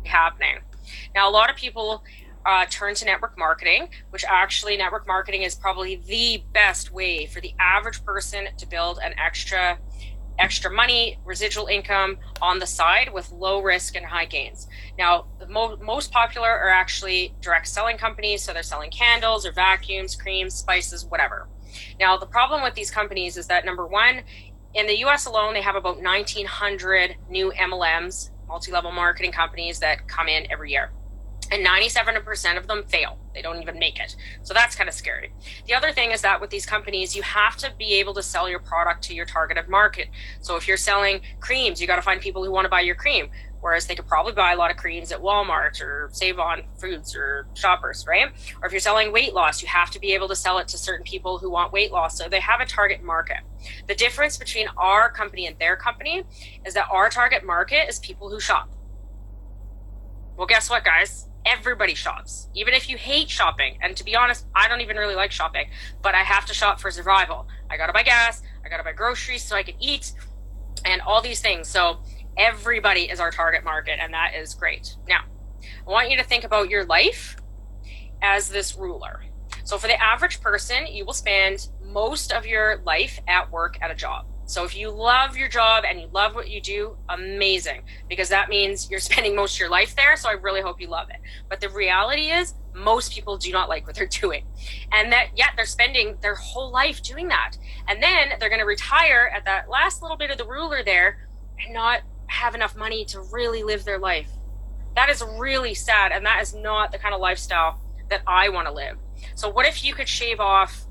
happening. Now, a lot of people turn to network marketing, which actually network marketing is probably the best way for the average person to build an extra money, residual income on the side with low risk and high gains. Now, the most popular are actually direct selling companies. So they're selling candles or vacuums, creams, spices, whatever. Now, the problem with these companies is that, number one, in the US alone, they have about 1,900 new MLMs, multi-level marketing companies, that come in every year. And 97% of them fail. They don't even make it. So that's kind of scary. The other thing is that with these companies, you have to be able to sell your product to your targeted market. So if you're selling creams, you got to find people who want to buy your cream, whereas they could probably buy a lot of creams at Walmart or Save On Foods or Shoppers, right? Or if you're selling weight loss, you have to be able to sell it to certain people who want weight loss. So they have a target market. The difference between our company and their company is that our target market is people who shop. Well, guess what, guys? Everybody shops, even if you hate shopping. And to be honest, I don't even really like shopping, but I have to shop for survival. I got to buy gas, I got to buy groceries so I can eat and all these things. So everybody is our target market, and that is great. Now, I want you to think about your life as this ruler. So for the average person, you will spend most of your life at work at a job. So if you love your job and you love what you do, amazing, because that means you're spending most of your life there. So I really hope you love it. But the reality is most people do not like what they're doing, and that yet they're spending their whole life doing that. And then they're going to retire at that last little bit of the ruler there and not have enough money to really live their life. That is really sad. And that is not the kind of lifestyle that I want to live. So what if you could shave off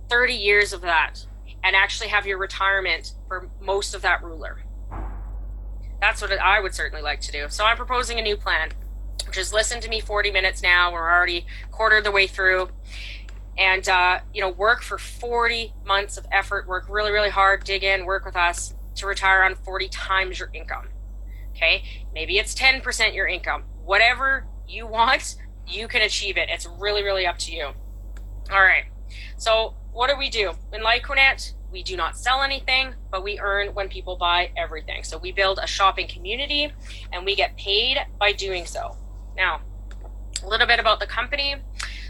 30 years of that and actually have your retirement for most of that ruler? That's what I would certainly like to do. So I'm proposing a new plan, which is listen to me 40 minutes now. We're already quarter of the way through. And, work for 40 months of effort, work really, really hard, dig in, work with us to retire on 40 times your income. Okay. Maybe it's 10% your income. Whatever you want, you can achieve it. It's really, really up to you. All right. So what do? In Lyconet, we do not sell anything, but we earn when people buy everything. So we build a shopping community and we get paid by doing so. Now, a little bit about the company.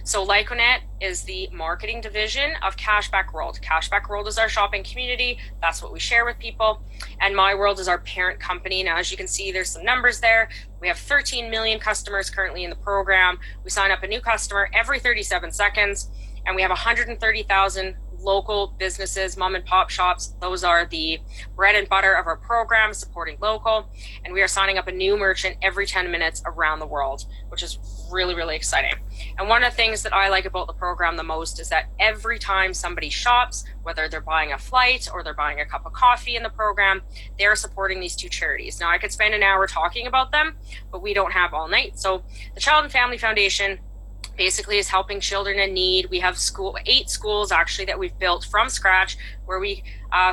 So Lyconet is the marketing division of Cashback World. Cashback World is our shopping community. That's what we share with people. And My World is our parent company. Now, as you can see, there's some numbers there. We have 13 million customers currently in the program. We sign up a new customer every 37 seconds. And we have 130,000 local businesses, mom and pop shops. Those are the bread and butter of our program, supporting local. And we are signing up a new merchant every 10 minutes around the world, which is really, really exciting. And one of the things that I like about the program the most is that every time somebody shops, whether they're buying a flight or they're buying a cup of coffee in the program, they're supporting these two charities. Now, I could spend an hour talking about them, but we don't have all night. So the Child and Family Foundation basically is helping children in need. We have 8 schools actually that we've built from scratch, where we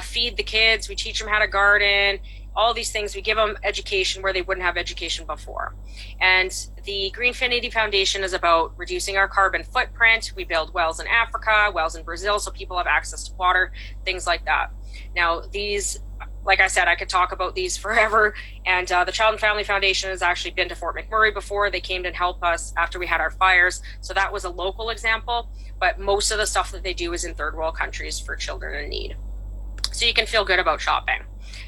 feed the kids, we teach them how to garden, all these things. We give them education where they wouldn't have education before. And the Greenfinity Foundation is about reducing our carbon footprint. We build wells in Africa, wells in Brazil, so people have access to water, things like that. Now, these, like I said, I could talk about these forever. And the Child and Family Foundation has actually been to Fort McMurray before. They came to help us after we had our fires. So that was a local example. But most of the stuff that they do is in third world countries for children in need. So you can feel good about shopping.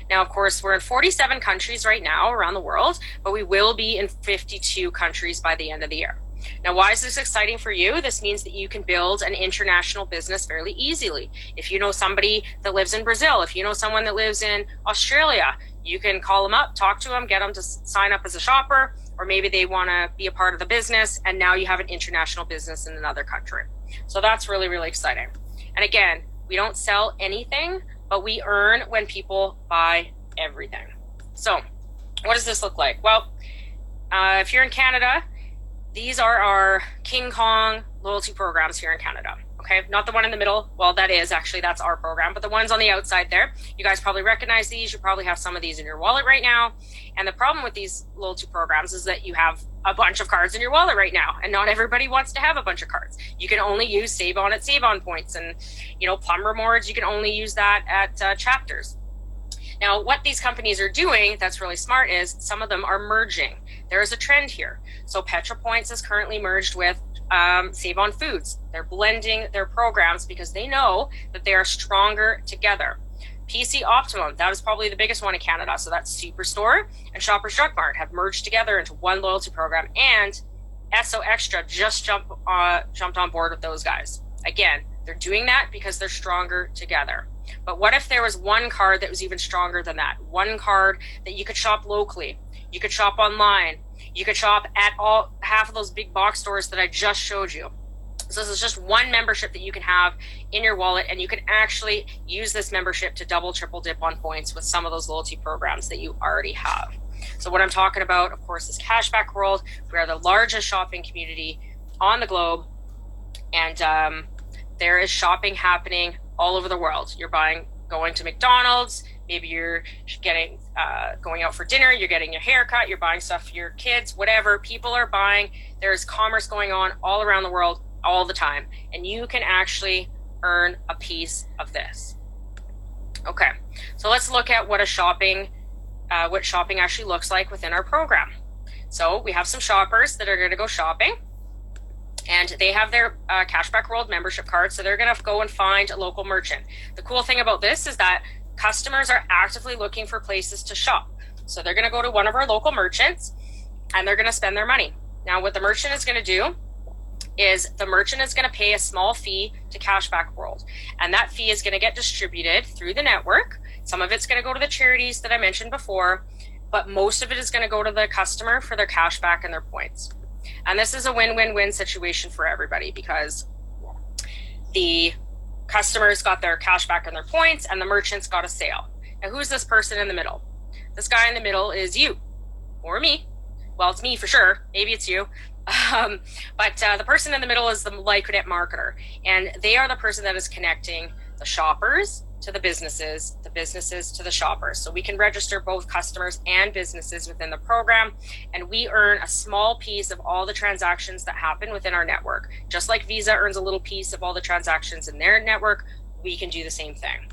Now, of course, we're in 47 countries right now around the world, but we will be in 52 countries by the end of the year. Now, why is this exciting for you? This means that you can build an international business fairly easily. If you know somebody that lives in Brazil, if you know someone that lives in Australia, you can call them up, talk to them, get them to sign up as a shopper, or maybe they want to be a part of the business, and now you have an international business in another country. So that's really, really exciting. And again, we don't sell anything, but we earn when people buy everything. So what does this look like? Well, if you're in Canada, these are our King Kong loyalty programs here in Canada. Okay, not the one in the middle. Well, that's our program, but the ones on the outside there, you guys probably recognize these. You probably have some of these in your wallet right now. And the problem with these loyalty programs is that you have a bunch of cards in your wallet right now, and not everybody wants to have a bunch of cards. You can only use Save On at Save On points, and Plum Rewards, you can only use that at Chapters. Now, what these companies are doing that's really smart is some of them are merging. There is a trend here. So Petropoints is currently merged with Save on Foods. They're blending their programs because they know that they are stronger together. PC Optimum, that is probably the biggest one in Canada. So that's Superstore and Shoppers Drug Mart have merged together into one loyalty program, and SO Extra just jumped on board with those guys. Again, they're doing that because they're stronger together. But what if there was one card that was even stronger than that? One card that you could shop locally, you could shop online, you could shop at half of those big box stores that I just showed you. So this is just one membership that you can have in your wallet, and you can actually use this membership to double, triple dip on points with some of those loyalty programs that you already have. So what I'm talking about, of course, is Cashback World. We are the largest shopping community on the globe, and there is shopping happening all over the world. You're going to McDonald's, maybe you're getting going out for dinner, you're getting your hair cut, you're buying stuff for your kids, whatever. People are buying. There's commerce going on all around the world all the time, and you can actually earn a piece of this. Okay, so let's look at what shopping actually looks like within our program. So we have some shoppers that are going to go shopping, and they have their Cashback World membership card, so they're going to go and find a local merchant. The cool thing about this is that customers are actively looking for places to shop. So they're going to go to one of our local merchants, and they're going to spend their money. Now, what the merchant is going to do is the merchant is going to pay a small fee to Cashback World, and that fee is going to get distributed through the network. Some of it's going to go to the charities that I mentioned before, but most of it is going to go to the customer for their cashback and their points. And this is a win-win-win situation for everybody, because the customers got their cashback and their points, and the merchants got a sale. Now, who's this person in the middle? This guy in the middle is you or me. Well, it's me for sure. Maybe it's you. But the person in the middle is the Lyconet marketer, and they are the person that is connecting the shoppers to the businesses to the shoppers. So we can register both customers and businesses within the program, and we earn a small piece of all the transactions that happen within our network. Just like Visa earns a little piece of all the transactions in their network, we can do the same thing.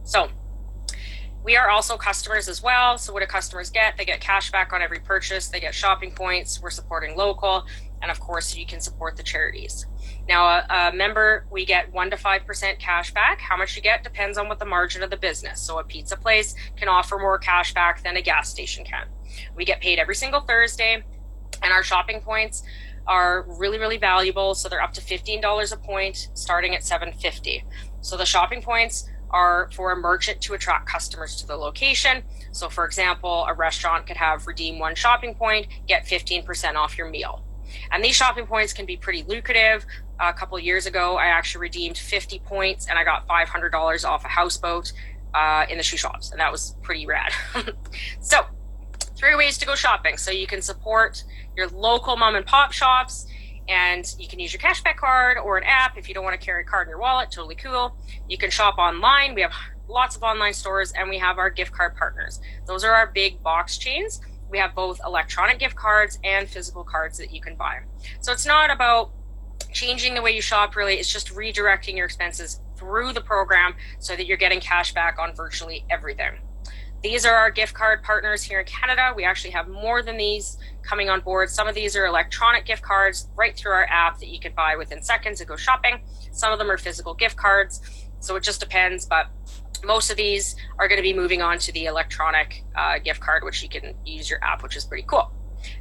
So we are also customers as well. So what do customers get? They get cash back on every purchase. They get shopping points. We're supporting local. And of course, you can support the charities. Now, a member, we get 1% to 5% cash back. How much you get depends on what the margin of the business. So a pizza place can offer more cash back than a gas station can. We get paid every single Thursday, and our shopping points are really, really valuable. So they're up to $15 a point, starting at $7.50. So the shopping points are for a merchant to attract customers to the location. So for example, a restaurant could have redeem one shopping point, get 15% off your meal. And these shopping points can be pretty lucrative. A couple of years ago, I actually redeemed 50 points and I got $500 off a houseboat in the shoe shops. And that was pretty rad. So 3 ways to go shopping. So you can support your local mom and pop shops, and you can use your cashback card or an app if you don't want to carry a card in your wallet. Totally cool. You can shop online. We have lots of online stores, and we have our gift card partners. Those are our big box chains. We have both electronic gift cards and physical cards that you can buy. So it's not about changing the way you shop, really. It's just redirecting your expenses through the program so that you're getting cash back on virtually everything. These are our gift card partners here in Canada. We actually have more than these coming on board. Some of these are electronic gift cards right through our app that you can buy within seconds and go shopping. Some of them are physical gift cards. So it just depends, but most of these are going to be moving on to the electronic gift card, which you can use your app, which is pretty cool.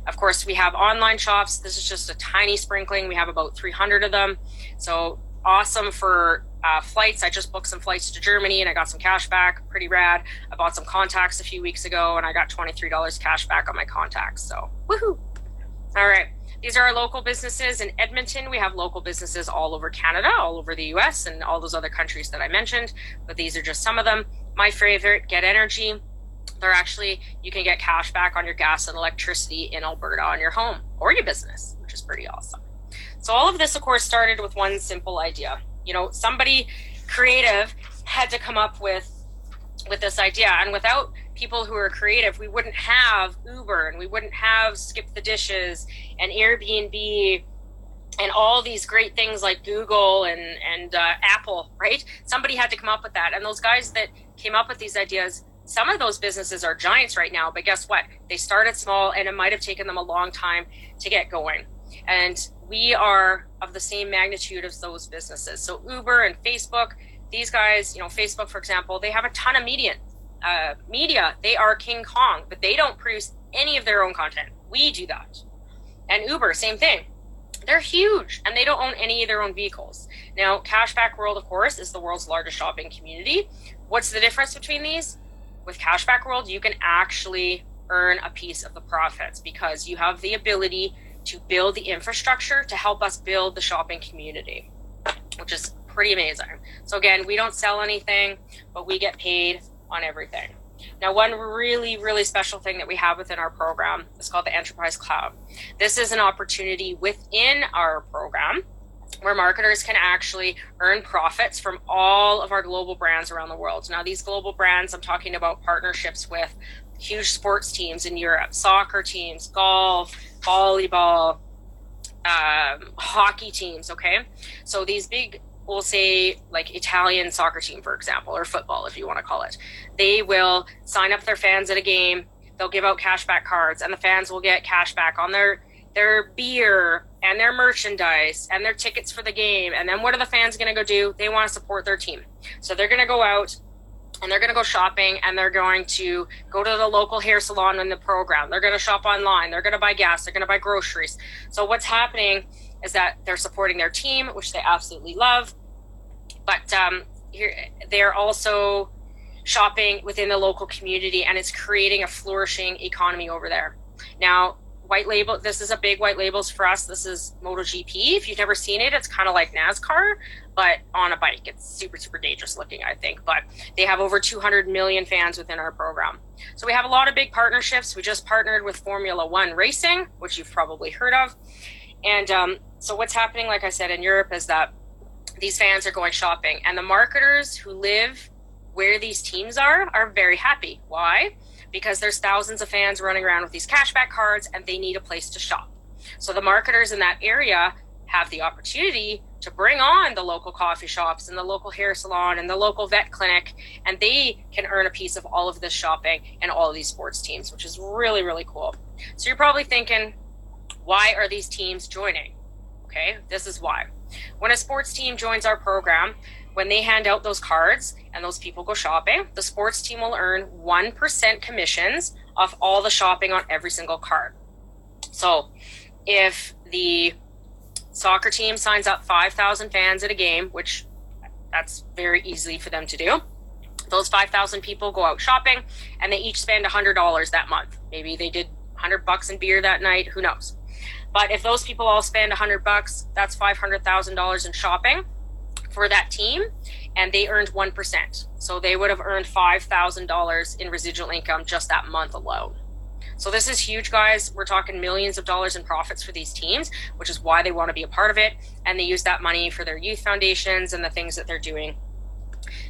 Of course, we have online shops. This is just a tiny sprinkling. We have about 300 of them. So awesome for flights. I just booked some flights to Germany and I got some cash back. Pretty rad. I bought some contacts a few weeks ago and I got $23 cash back on my contacts. So woohoo. All right. These are our local businesses in Edmonton. We have local businesses all over Canada, all over the US, and all those other countries that I mentioned, but these are just some of them. My favorite, Get Energy. They're actually, you can get cash back on your gas and electricity in Alberta on your home or your business, which is pretty awesome. So all of this, of course, started with one simple idea. You know, somebody creative had to come up with this idea, and without people who are creative, we wouldn't have Uber and we wouldn't have Skip the Dishes and Airbnb and all these great things like Google and Apple, right? Somebody had to come up with that. And those guys that came up with these ideas some of those businesses are giants right now, but guess what? They started small and it might have taken them a long time to get going. And we are of the same magnitude as those businesses. So Uber and Facebook, these guys, Facebook, for example, they have a ton of media. They are King Kong, but they don't produce any of their own content. We do that. And Uber, same thing. They're huge and they don't own any of their own vehicles. Now, Cashback World, of course, is the world's largest shopping community. What's the difference between these? With Cashback World, you can actually earn a piece of the profits because you have the ability to build the infrastructure to help us build the shopping community, which is pretty amazing. So again, we don't sell anything, but we get paid on everything. Now, one really, really special thing that we have within our program is called the Enterprise Cloud. This is an opportunity within our program where marketers can actually earn profits from all of our global brands around the world. Now, these global brands, I'm talking about partnerships with huge sports teams in Europe, soccer teams, golf, volleyball, hockey teams, okay? So these big, we'll say like Italian soccer team, for example, or football, if you want to call it, they will sign up their fans at a game. They'll give out cashback cards and the fans will get cashback on their beer and their merchandise and their tickets for the game. And then what are the fans going to go do? They want to support their team. So they're going to go out and they're going to go shopping and they're going to go to the local hair salon in the program. They're going to shop online. They're going to buy gas. They're going to buy groceries. So what's happening is that they're supporting their team, which they absolutely love. But they're also shopping within the local community and it's creating a flourishing economy over there. Now, white label, this is a big white labels for us. This is MotoGP. If you've never seen it, it's kind of like NASCAR, but on a bike. It's super, super dangerous looking, I think. But they have over 200 million fans within our program. So we have a lot of big partnerships. We just partnered with Formula One Racing, which you've probably heard of. And so what's happening, like I said, in Europe is that these fans are going shopping. And the marketers who live where these teams are very happy. Why? Because there's thousands of fans running around with these cashback cards and they need a place to shop. So the marketers in that area have the opportunity to bring on the local coffee shops and the local hair salon and the local vet clinic, and they can earn a piece of all of this shopping and all of these sports teams, which is really, really cool. So you're probably thinking, why are these teams joining? Okay, this is why. When a sports team joins our program, when they hand out those cards and those people go shopping, the sports team will earn 1% commissions off all the shopping on every single card. So if the soccer team signs up 5,000 fans at a game, which that's very easy for them to do, those 5,000 people go out shopping and they each spend $100 that month. Maybe they did $100 in beer that night, who knows? But if those people all spend $100, that's $500,000 in shopping for that team, and they earned 1%. So they would have earned $5,000 in residual income just that month alone. So this is huge, guys. We're talking millions of dollars in profits for these teams, which is why they want to be a part of it. And they use that money for their youth foundations and the things that they're doing.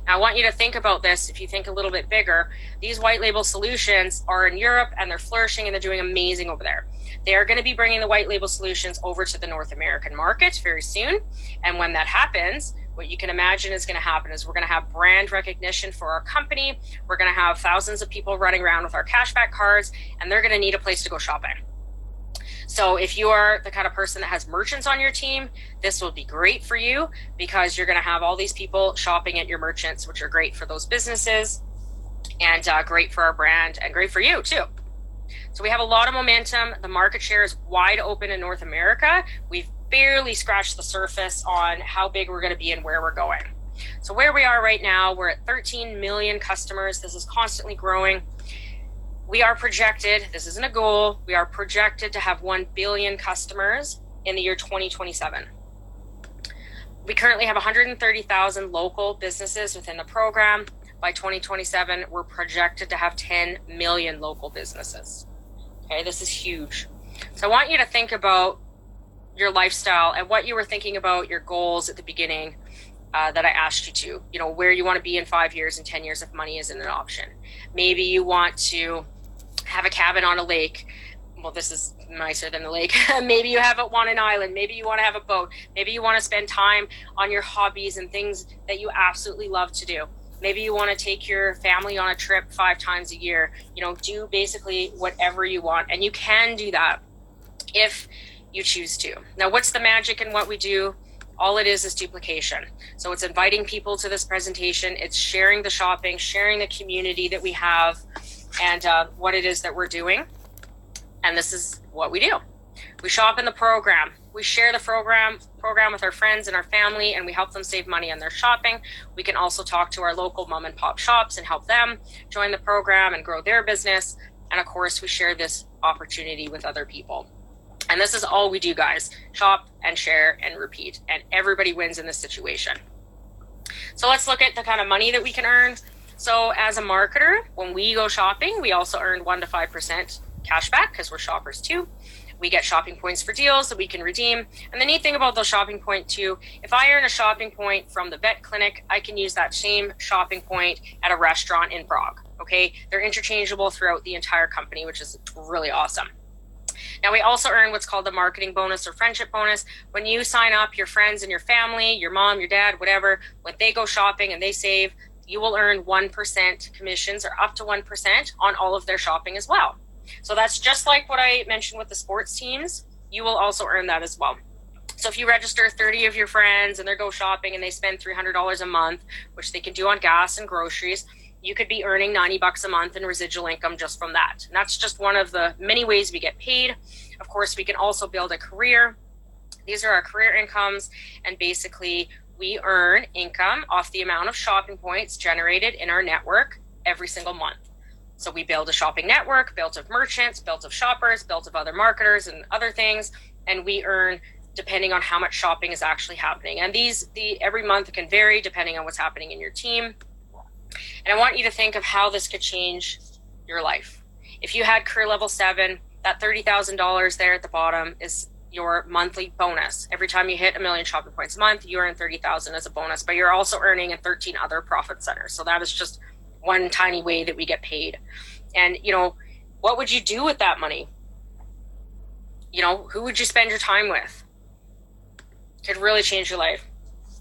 Now, I want you to think about this. If you think a little bit bigger, these white label solutions are in Europe and they're flourishing and they're doing amazing over there. They are going to be bringing the white label solutions over to the North American market very soon. And when that happens, what you can imagine is going to happen is we're going to have brand recognition for our company. We're going to have thousands of people running around with our cashback cards, and they're going to need a place to go shopping. So if you are the kind of person that has merchants on your team, this will be great for you because you're going to have all these people shopping at your merchants, which are great for those businesses and great for our brand and great for you too. So we have a lot of momentum. The market share is wide open in North America. We've barely scratched the surface on how big we're going to be and where we're going. So where we are right now, we're at 13 million customers. This is constantly growing. We are projected, this isn't a goal, we are projected to have 1 billion customers in the year 2027. We currently have 130,000 local businesses within the program. By 2027, we're projected to have 10 million local businesses. Okay, this is huge. So I want you to think about your lifestyle and what you were thinking about your goals at the beginning that I asked you to, you know, where you want to be in 5 years and 10 years if money isn't an option. Maybe you want to have a cabin on a lake. Well, this is nicer than the lake. Maybe you have it on an island. Maybe you want to have a boat. Maybe you want to spend time on your hobbies and things that you absolutely love to do. Maybe you want to take your family on a trip 5 times a year. Do basically whatever you want. And you can do that if you choose to. Now, what's the magic in what we do? All it is duplication. So it's inviting people to this presentation. It's sharing the shopping, sharing the community that we have, and what it is that we're doing. And this is what we do. We shop in the program. We share the program with our friends and our family, and we help them save money on their shopping. We can also talk to our local mom and pop shops and help them join the program and grow their business. And of course, we share this opportunity with other people. And this is all we do, guys. Shop and share and repeat. And everybody wins in this situation. So let's look at the kind of money that we can earn. So as a marketer, when we go shopping, we also earn 1 to 5% cash back because we're shoppers too. We get shopping points for deals that we can redeem. And the neat thing about those shopping points too, if I earn a shopping point from the vet clinic, I can use that same shopping point at a restaurant in Prague. Okay, they're interchangeable throughout the entire company, which is really awesome. Now, we also earn what's called the marketing bonus or friendship bonus. When you sign up your friends and your family, your mom, your dad, whatever, when they go shopping and they save, you will earn 1% commissions or up to 1% on all of their shopping as well. So that's just like what I mentioned with the sports teams. You will also earn that as well. So if you register 30 of your friends and they go shopping and they spend $300 a month, which they can do on gas and groceries, you could be earning $90 a month in residual income just from that. And that's just one of the many ways we get paid. Of course, we can also build a career. These are our career incomes. And basically, we earn income off the amount of shopping points generated in our network every single month. So we build a shopping network built of merchants, built of shoppers, built of other marketers and other things. And we earn depending on how much shopping is actually happening. And every month can vary depending on what's happening in your team. And I want you to think of how this could change your life. If you had career level 7, that $30,000 there at the bottom is your monthly bonus. Every time you hit 1 million shopping points a month, you earn $30,000 as a bonus, but you're also earning in 13 other profit centers. So that is just one tiny way that we get paid. And, what would you do with that money? Who would you spend your time with? Could really change your life.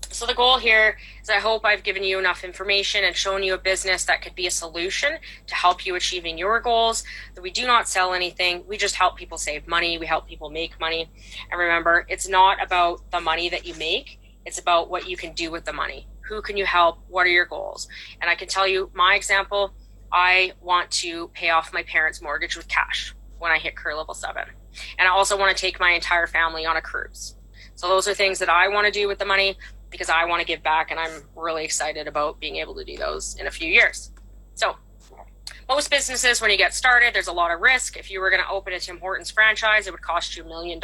So the goal here is I hope I've given you enough information and shown you a business that could be a solution to help you achieving your goals. That we do not sell anything. We just help people save money. We help people make money. And remember, it's not about the money that you make. It's about what you can do with the money. Who can you help? What are your goals? And I can tell you my example, I want to pay off my parents' mortgage with cash when I hit career level 7. And I also want to take my entire family on a cruise. So those are things that I want to do with the money because I want to give back, and I'm really excited about being able to do those in a few years. So most businesses, when you get started, there's a lot of risk. If you were going to open a Tim Hortons franchise, it would cost you $1 million.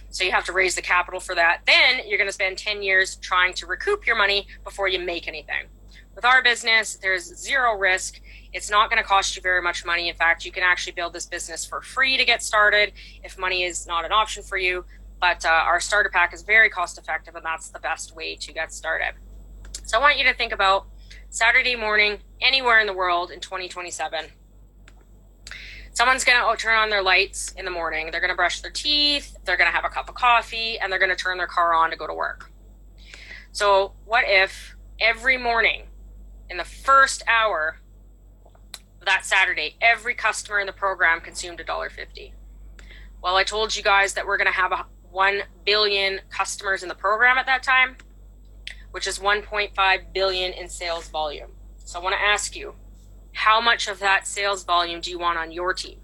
So you have to raise the capital for that. Then you're going to spend 10 years trying to recoup your money before you make anything. With our business, there's zero risk. It's not going to cost you very much money. In fact, you can actually build this business for free to get started if money is not an option for you. But our starter pack is very cost effective, and that's the best way to get started. So I want you to think about Saturday morning, anywhere in the world in 2027. Someone's going to turn on their lights in the morning. They're going to brush their teeth. They're going to have a cup of coffee, and they're going to turn their car on to go to work. So what if every morning in the first hour of that Saturday, every customer in the program consumed $1.50? Well, I told you guys that we're going to have 1 billion customers in the program at that time, which is 1.5 billion in sales volume. So I want to ask you, how much of that sales volume do you want on your team?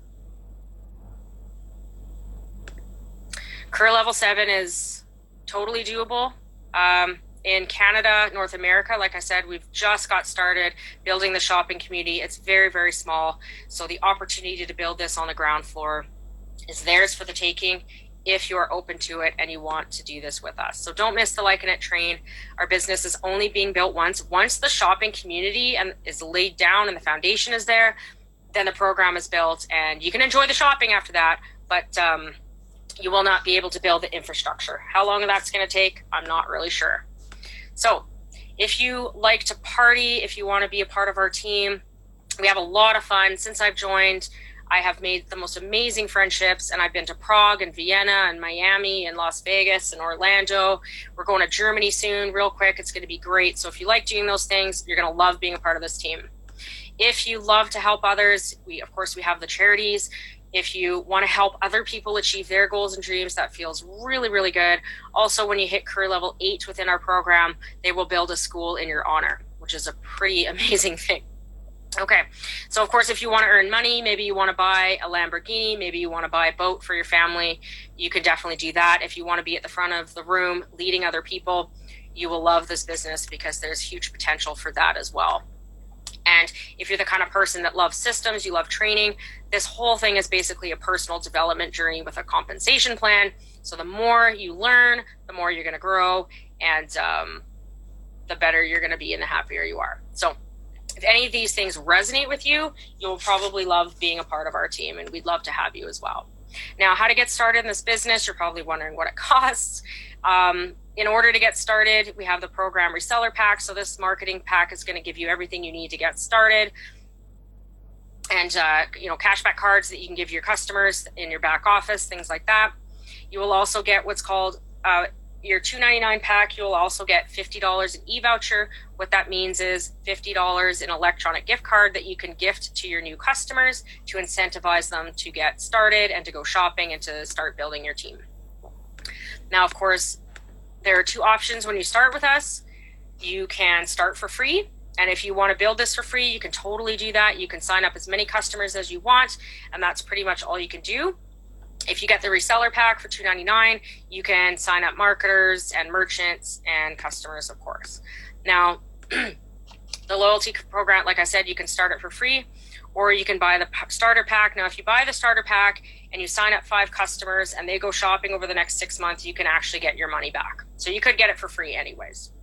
Career level 7 is totally doable. In Canada, North America, like I said, we've just got started building the shopping community. It's very, very small. So the opportunity to build this on the ground floor is theirs for the taking if you are open to it and you want to do this with us. So don't miss the Lyconet train. Our business is only being built once. Once the shopping community is laid down and the foundation is there, then the program is built and you can enjoy the shopping after that, but you will not be able to build the infrastructure. How long that's going to take, I'm not really sure. So if you like to party, if you want to be a part of our team, we have a lot of fun. Since I've joined, I have made the most amazing friendships, and I've been to Prague and Vienna and Miami and Las Vegas and Orlando. We're going to Germany soon, real quick. It's going to be great. So if you like doing those things, you're going to love being a part of this team. If you love to help others, of course, we have the charities. If you want to help other people achieve their goals and dreams, that feels really, really good. Also, when you hit career level 8 within our program, they will build a school in your honor, which is a pretty amazing thing. Okay, so of course, if you want to earn money, maybe you want to buy a Lamborghini, maybe you want to buy a boat for your family, you can definitely do that. If you want to be at the front of the room leading other people, you will love this business because there's huge potential for that as well. And if you're the kind of person that loves systems, you love training, this whole thing is basically a personal development journey with a compensation plan. So the more you learn, the more you're going to grow, and the better you're going to be and the happier you are. So if any of these things resonate with you, you'll probably love being a part of our team, and we'd love to have you as well. Now, how to get started in this business, you're probably wondering what it costs. In order to get started, we have the program reseller pack. So this marketing pack is going to give you everything you need to get started. And, cashback cards that you can give your customers in your back office, things like that. You will also get what's called your $2.99 pack. You will also get $50 in e-voucher. What that means is $50 in electronic gift card that you can gift to your new customers to incentivize them to get started and to go shopping and to start building your team. Now, of course, there are 2 options when you start with us. You can start for free. And if you want to build this for free, you can totally do that. You can sign up as many customers as you want, and that's pretty much all you can do. If you get the reseller pack for $2.99, you can sign up marketers and merchants and customers, of course. Now, the loyalty program, like I said, you can start it for free, or you can buy the starter pack. Now, if you buy the starter pack and you sign up 5 customers and they go shopping over the next 6 months, you can actually get your money back. So you could get it for free anyways.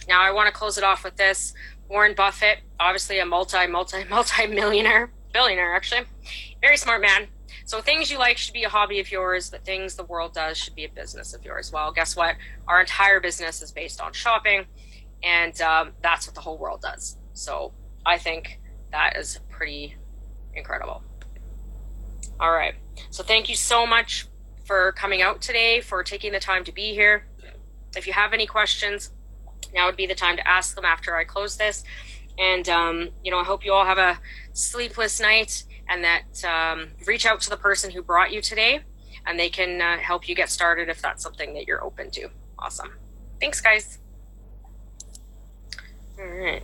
Now, I want to close it off with this. Warren Buffett, obviously a multi-millionaire, billionaire actually, very smart man. So things you like should be a hobby of yours, but things the world does should be a business of yours. Well, guess what? Our entire business is based on shopping, and that's what the whole world does. So I think that is pretty incredible. All right. So thank you so much for coming out today, for taking the time to be here. If you have any questions, now would be the time to ask them after I close this. And, I hope you all have a sleepless night, and that reach out to the person who brought you today, and they can help you get started if that's something that you're open to. Awesome. Thanks, guys. All right.